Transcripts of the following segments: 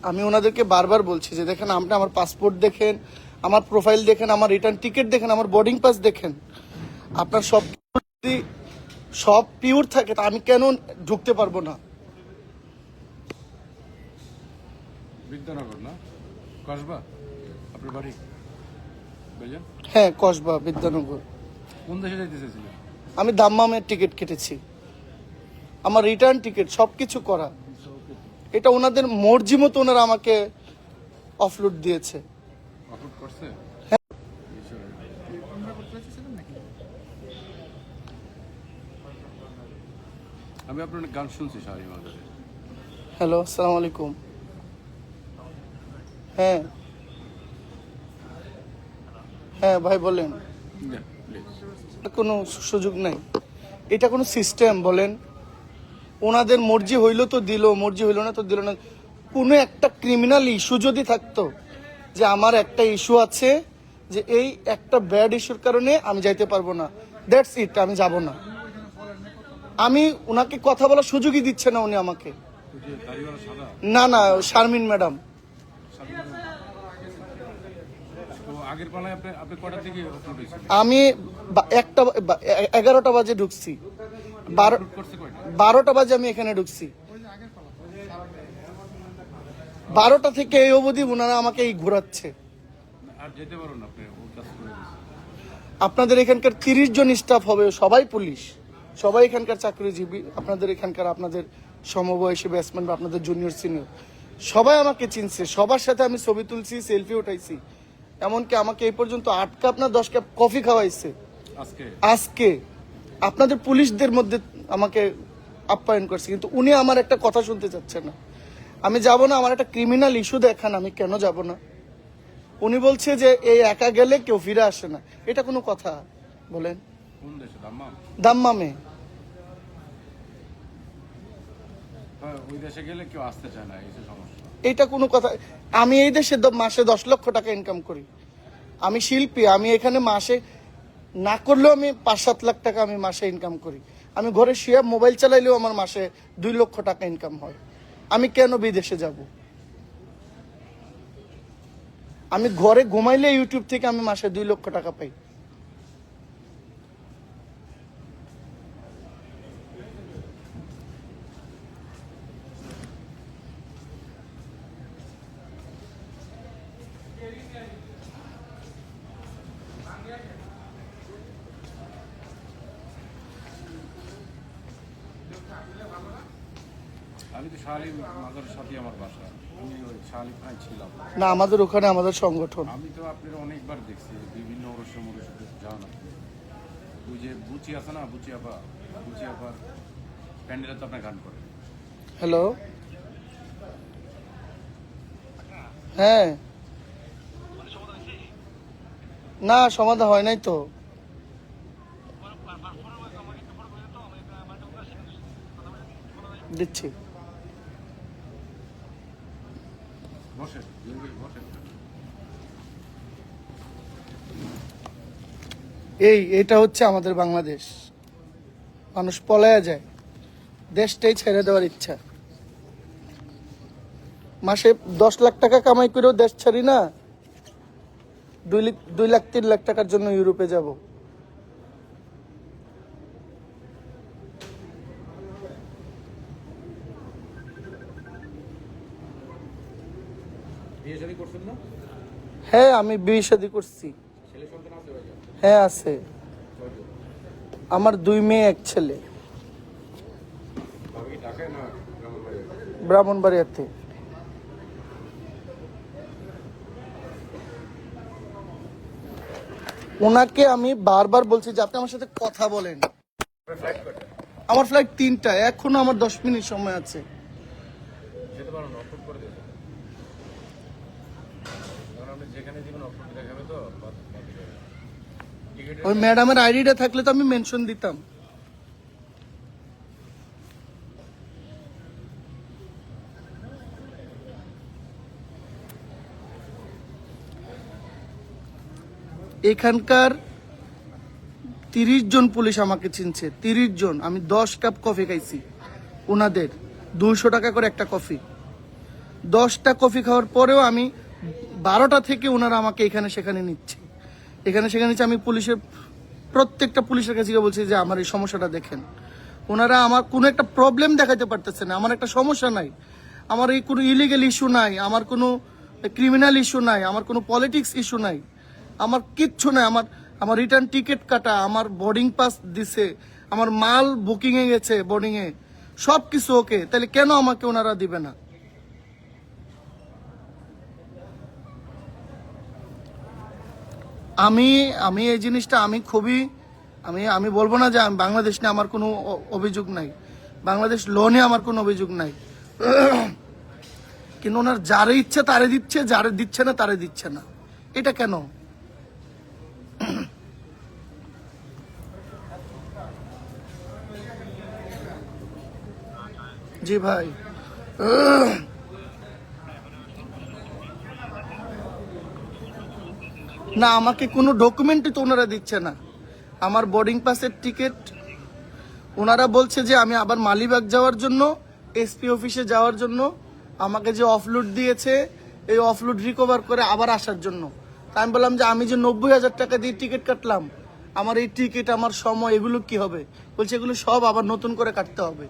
আমি ওনাদেরকে বারবার বলছি যে দেখেন, আপনি আমার পাসপোর্ট দেখেন, আমার প্রোফাইল দেখেন, আমার রিটার্ন টিকিট দেখেন, আমার বোর্ডিং পাস দেখেন। আপনার সব যদি সব পিওর থাকে তা আমি কেন ঢুকতে পারবো না? বিদ্যানগর না কসবা আপনার বাড়ি? বুঝলেন? হ্যাঁ, কসবা বিদ্যানগর। কোন দেশে যাইতে চাইছিলেন? আমি দাম্মামের টিকিট কেটেছি, আমার রিটার্ন টিকিট সবকিছু করা। এটা ওনাদের মর্জি মতো ওনারা আমাকে অফলোড দিয়েছে। অফলোড করছে? আমি আপনার গান শুনছি শাহরি মাজারে। হ্যালো, আসসালামু আলাইকুম। হ্যাঁ হ্যাঁ ভাই বলেন। কোনো সুযোগ নাই, এটা কোনো সিস্টেম বলেন? ওনাদের মর্জি হইলো তো দিল, মর্জি হইলো না তো দিল না। কোনো একটা ক্রিমিনাল ইস্যু যদি থাকতো, যে আমার একটা ইস্যু আছে, যে এই একটা ব্যাড ইস্যুর কারণে আমি যাইতে পারবো না, দ্যাটস ইট, আমি যাব না। আমি ওনাকে কথা বলার সুযোগই দিচ্ছে না উনি আমাকে। না না, শারমিন ম্যাডাম। আমি 11টা বাজে ঢুকছি, 12টা বাজে আমি এখানে ঢুকছি। 12টা থেকে এই অবধি ওনারা আমাকে এই ঘোরাচ্ছে। আপনাদের এখানকার 30 জন স্টাফ হবে, সবাই পুলিশ, সবাই এখানকার চাকরিজীবী। আপনাদের এখানকার আপনাদের সমবয়সী ব্যাটসম্যান বা আপনাদের জুনিয়র সিনিয়র সবাই আমাকে চিনছে, সবার সাথে আমি ছবি তুলছি, সেলফি উঠাইছি। এমনকি আমাকে এই পর্যন্ত 8 কাপ না 10 কাপ কফি খাওয়াইছে আজকে আপনাদের পুলিশদের মধ্যে আমাকে আপ্যায়ন করছে। কিন্তু উনি আমার একটা কথা শুনতে চাচ্ছে না। আমি যাব না, আমার একটা ক্রিমিনাল ইস্যু দেখান, আমি কেন যাব না? উনি বলছে যে এই একা গেলে কেউ ফিরে আসে না। এটা কোনো কথা বলেন? দাম্মামে। এটা কোনো কথা? আমি এই দেশে মাসে 10 লক্ষ টাকা ইনকাম করি, আমি শিল্পী, আমি এখানে মাসে না করলেও আমি 5-7 লাখ টাকা আমি মাসে ইনকাম করি। আমি ঘরে শুয়ে মোবাইল চালাইলেও আমার মাসে 2 লক্ষ টাকা ইনকাম হয়। আমি কেন বিদেশে যাব? আমি ঘরে ঘুমাইলে ইউটিউব থেকে আমি মাসে 2 লক্ষ টাকা পাই। আমি তো শাহরি মাজারের সাথে আমার বাসা, আমি ওই শাহরি ভাই ছিলাম না, আমাদের ওখানে আমাদের সংগঠন। আমি তো আপনার অনেকবার দেখছি বিভিন্ন অনুষ্ঠানে যান। ওই যে বুচি আছে না, বুচি আপার প্যান্ডেলে তো আপনার গান করে। হ্যালো, হ্যাঁ, না সমাধান হয় নাই তো। দিচ্ছি। এটা হচ্ছে আমাদের বাংলাদেশ। মানুষ পলায়া যায়, দেশটাই ছেড়ে দেওয়ার ইচ্ছা। মাসে 10 লাখ টাকা কামাই করেও দেশ ছাড়ি না। 2 লাখ 3 লাখ টাকার জন্য ইউরোপে যাব। হ্যাঁ, আমি বিয়ে শাদী করছি। হ্যাঁ আছে, আমার 2 মেয়ে 1 ছেলে, ব্রাহ্মণবাড়িয়াতে। ওনাকে আমি বারবার বলছি যে আপনি আমার সাথে কথা বলেন। আমার ফ্লাইট 3টা, এখনো আমার 10 মিনিট সময় আছে। ওই ম্যাডামের আইডিটা থাকলে তো আমি মেনশন দিতাম। এখানকার 30 জন পুলিশ আমাকে চিনছে, 30 জন। আমি 10 কাপ কফি খাইছি ওনাদের, 200 টাকা করে একটা কফি। 10টা কফি খাওয়ার পরেও আমি 12টা থেকে ওনারা আমাকে এখানে সেখানে নিচ্ছে, এখানে সেখানে নিচ্ছে। আমি প্রত্যেকটা পুলিশের কাছে গিয়ে বলছি যে আমার এই সমস্যাটা দেখেন। ওনারা আমার কোনো একটা প্রবলেম দেখাতে পারতেছে না, আমার একটা সমস্যা নাই, আমার এই কোনো ইলিগেল ইস্যু নাই, আমার কোনো ক্রিমিনাল ইস্যু নাই, আমার কোনো পলিটিক্স ইস্যু নাই, আমার কিচ্ছু নাই। আমার রিটার্ন টিকিট কাটা, আমার বোর্ডিং পাস দিছে, আমার মাল বুকিংয়ে গেছে, বোর্ডিংয়ে সব কিছু ওকে, তাহলে কেন আমাকে ওনারা দিবে না? আমি আমি এই জিনিসটা আমি খুবই আমি বলবো না যে বাংলাদেশ নিয়ে আমার কোনো অভিযোগ নাই, বাংলাদেশ ল নিয়ে আমার কোনো অভিযোগ নাই, কিন্তু ওনার যারে ইচ্ছে তারে দিচ্ছে, যারে দিচ্ছে না তারে দিচ্ছে না, এটা কেন? জি ভাই, না আমাকে কোনো ডকুমেন্টই তো ওনারা দিচ্ছে না। আমার বোর্ডিং পাসের টিকিট ওনারা বলছে যে আমি আবার মালিবাগ যাওয়ার জন্য, এসপি অফিসে যাওয়ার জন্য আমাকে যে অফলোড দিয়েছে, এই অফলোড রিকভার করে আবার আসার জন্য। তা আমি বললাম যে আমি যে 90,000 টাকা দিয়ে টিকিট কাটলাম, আমার এই টিকিট, আমার সময়, এগুলো কি হবে? বলছে এগুলো সব আবার নতুন করে কাটতে হবে।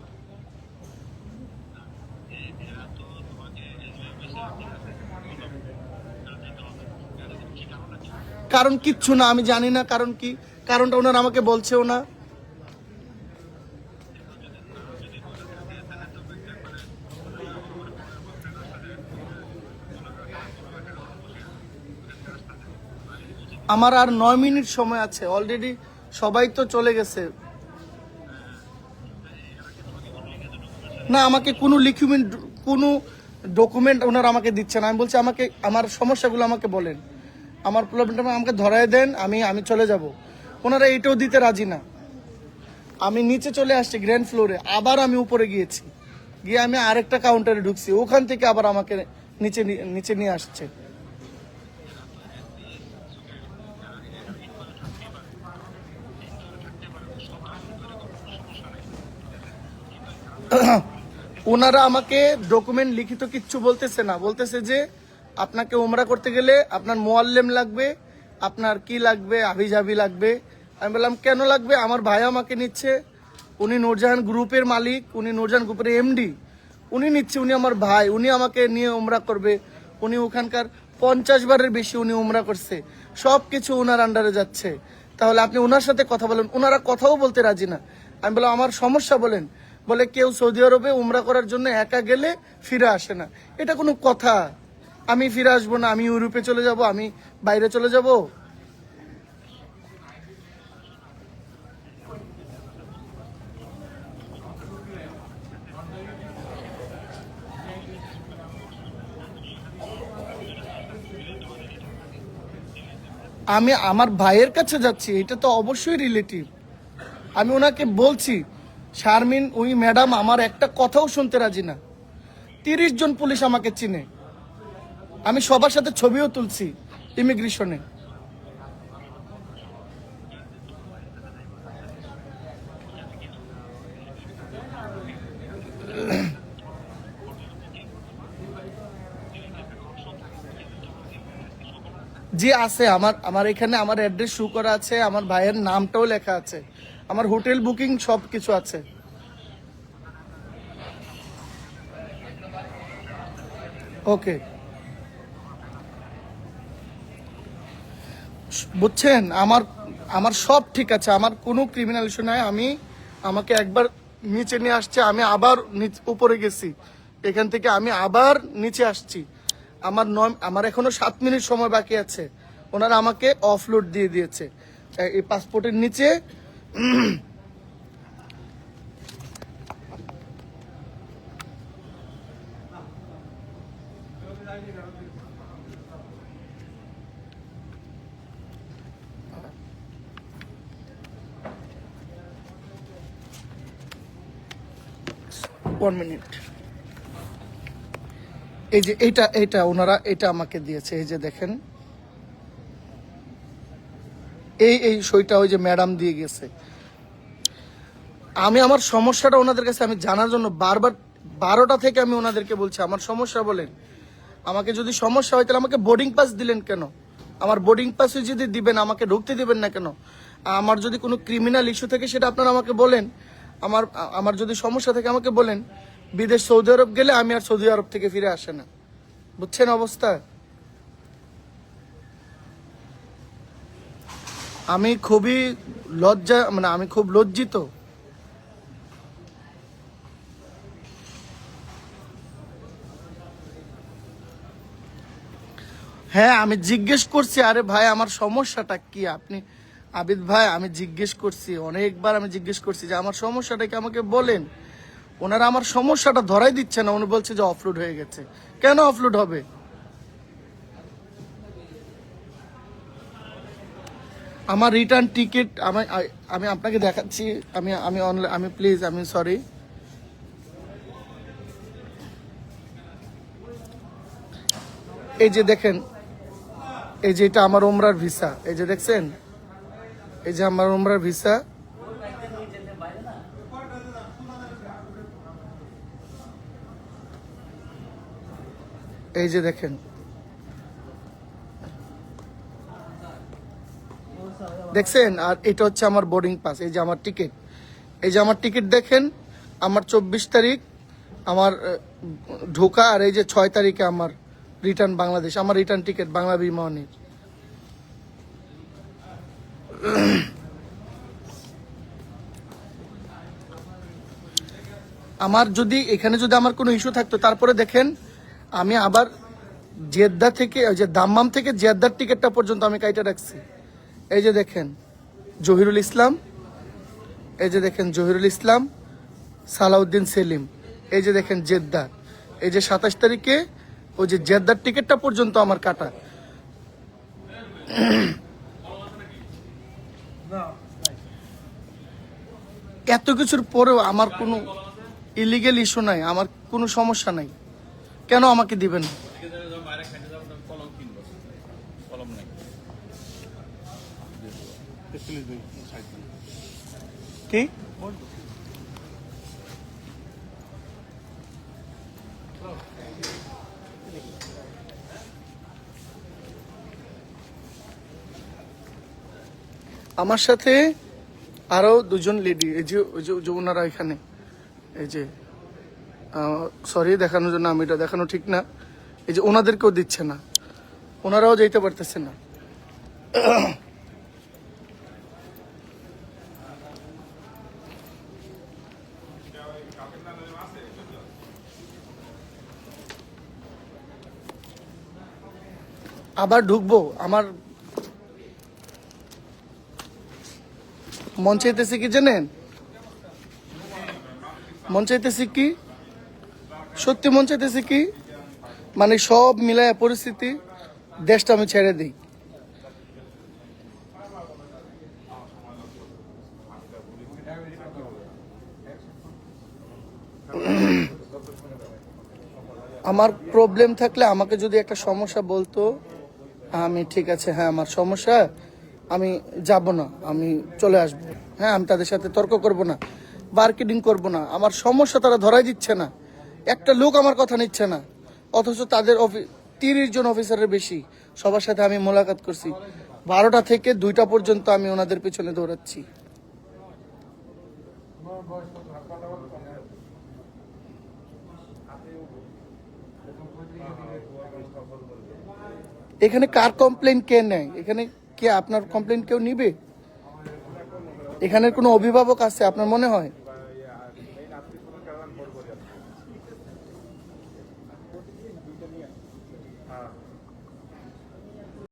কারণ কিচ্ছু না, আমি জানি না কারণ কি, কারণটা ওনারা আমাকে বলছেও না। আমার আর 9 মিনিট সময় আছে, অলরেডি সবাই তো চলে গেছে। না আমাকে কোনো কোনো ডকুমেন্ট ওনারা আমাকে দিচ্ছে না। আমি বলছি আমাকে আমার সমস্যাগুলো আমাকে বলেন, আমার প্রবলেমটা আমাকে ধরায় দেন, আমি চলে যাব। ওনারা এটাও দিতে রাজি না। আমি নিচে চলে আসছি গ্র্যান্ড ফ্লোরে, আবার আমি উপরে গিয়েছি, গিয়ে আমি আরেকটা কাউন্টারে ঢুকছি, ওখান থেকে আবার আমাকে নিচে নিয়ে আসছে। ওনারা আমাকে ডকুমেন্ট লিখিত কিচ্ছু বলতেছে না, বলতেছে যে আপনাকে উমরা করতে গেলে আপনার মোয়াল্লেম লাগবে, আপনার কি লাগবে, হাবিজাবি লাগবে। আমি বললাম কেন লাগবে? আমার ভাই আমাকে নিচ্ছে, উনি নূরজাহান গ্রুপের মালিক, উনি নূরজাহান গ্রুপের এমডি, উনি নিচ্ছে, উনি আমার ভাই, উনি আমাকে নিয়ে উমরা করবে। উনি ওখানকার 50 বারের বেশি উনি উমরা করছে, সব কিছু ওনার আন্ডারে যাচ্ছে। তাহলে আপনি ওনার সাথে কথা বলেন। ওনারা কথাও বলতে রাজি না। আমি বললাম আমার সমস্যা বলেন। বলে কেউ সৌদি আরবে উমরা করার জন্য একা গেলে ফিরে আসে না। এটা কোনো কথা? আমি ফিরে আসবো না, আমি ইউরোপে চলে যাব, আমি বাইরে চলে যাব? আমি আমার ভাইয়ের কাছে যাচ্ছি, এটা তো অবশ্যই রিলেটিভ। আমি ওনাকে বলছি শারমিন, ওই ম্যাডাম আমার একটা কথাও শুনতে রাজি না। 30 জন পুলিশ আমাকে চিনে, আমি সবার সাথে ছবিও তুলছি ইমিগ্রেশনে। জি আছে, আমার এখানে আমার অ্যাড্রেস শো করা আছে, আমার ভাইয়ের নামটাও লেখা আছে, আমার হোটেল বুকিং সব কিছু আছে। ওকে, বুঝছেন, আমার আমার সব ঠিক আছে, আমার কোনো ক্রিমিনাল ইস্যু নাই। আমাকে একবার নিচে নিয়ে আসছে, আমি আবার উপরে গেছি, এখান থেকে আমি আবার নিচে আসছি। আমার এখনো 7 মিনিট সময় বাকি আছে। ওনারা আমাকে অফলোড দিয়ে দিয়েছে এই পাসপোর্টের নিচে। 1 মিনিট। এই যে এটা ওনারা এটা আমাকে দিয়েছে, এই যে দেখেন, এই সইটা ওই যে ম্যাডাম দিয়ে গেছে। আমি আমার সমস্যাটা ওনাদের কাছে আমি জানার জন্য বারবার 12টা থেকে আমি ওনাদেরকে বলছি আমার সমস্যা বলেন। আমাকে যদি সমস্যা হয় তাহলে আমাকে বোর্ডিং পাস দিলেন কেন? আমার বোর্ডিং পাস যদি দিবেন আমাকে ঢুকতে দিবেন না কেন? আমার যদি কোনো ক্রিমিনাল ইস্যু থাকে সেটা আপনারা আমাকে বলেন। আমার আমার যদি সমস্যা থাকে আমাকে বলেন। বিদেশ সৌদি আরব গেলে আমি আর সৌদি আরব থেকে ফিরে আসে না, বুঝছেন অবস্থা? আমি খুবই মানে আমি খুব লজ্জিত। হ্যাঁ আমি জিজ্ঞেস করছি, আরে ভাই আমার সমস্যাটা কি? আপনি আবিদ ভাই, আমি জিজ্ঞেস করছি অনেকবার, আমি জিজ্ঞেস করছি যে আমার সমস্যাটা কি আমাকে বলেন। ওনারা আমার সমস্যাটা ধরাই দিচ্ছে না, উনি বলছে যে অফলোড হয়ে গেছে। কেন অফলোড হবে? আমার রিটার্ন টিকিট আমি আমি আপনাকে দেখাচ্ছি। আমি আমি অনলাইন, আমি প্লিজ, আমি সরি। এই যে দেখেন, এই যে এটা আমার উমরার ভিসা, এই যে দেখছেন, এই যে আমার উমরার ভিসা। এই যে দেখেন, দেখছেন? আর এটা হচ্ছে আমার বোর্ডিং পাস, এই যে আমার টিকিট, এই যে আমার টিকিট দেখেন। আমার 24 তারিখ আমার ঢোকা, আর এই যে 6 তারিখে আমার রিটার্ন বাংলাদেশ, আমার রিটার্ন টিকিট বাংলা বিমানের। আমার যদি এখানে যদি আমার কোনো ইস্যু থাকতো, তারপরে দেখেন আমি আবার জেদ্দা থেকে, ওই যে দাম্মাম থেকে জেদ্দার টিকিটটা পর্যন্ত আমি কাইটা রাখছি। এই যে দেখেন জহিরুল ইসলাম, এই যে দেখেন জহিরুল ইসলাম, সালাউদ্দিন সেলিম, এই যে দেখেন জেদ্দা, এই যে 27 তারিখে ওই যে জেদ্দার টিকিটটা পর্যন্ত আমার কাটা। এত কিছুর পরেও আমার কোনো ইলিগেল ইস্যু নাই, আমার কোনো সমস্যা নাই, কেন আমাকে দিবেন? কি আমার সাথে আরো দুজন লেডি, এই যে ওই যে ওনারা এখানে, এই যে সরি দেখানোর জন্য, আমি এটা দেখানো ঠিক না, এই যে ওনাদেরকেও দিচ্ছে না, ওনারাও যেতে পারতেছে না। আবার ঢুকবো, আমার মন চাইতেছে কি জানেন? মন চাইতেছে কি, সত্যি মন চাইতেছে কি, মানে সব মিলায় পরিস্থিতি, দেশটা আমি ছেড়ে দিই। আমার প্রবলেম থাকলে আমাকে যদি একটা সমস্যা বলতো, আমি ঠিক আছে, হ্যাঁ আমার সমস্যা, আমি যাব না, আমি চলে আসবো, হ্যাঁ আমি তাদের সাথে তর্ক করব না, মার্কেটিং করব না। আমার সমস্যা তারা ধরাই দিচ্ছে না, একটা লোক আমার কথা নিচ্ছে না, অথচ তাদের 30 জন অফিসারের বেশি, সবার সাথে আমি মোলাকাত করছি। 12টা থেকে 2টা পর্যন্ত আমি ওনাদের পেছনে দৌড়াচ্ছি। এখানে কার কমপ্লেন কে নেয়? এখানে কে আপনার কমপ্লেন কেউ নিবে? এখানের কোনো অভিভাবক আছে আপনার মনে হয়?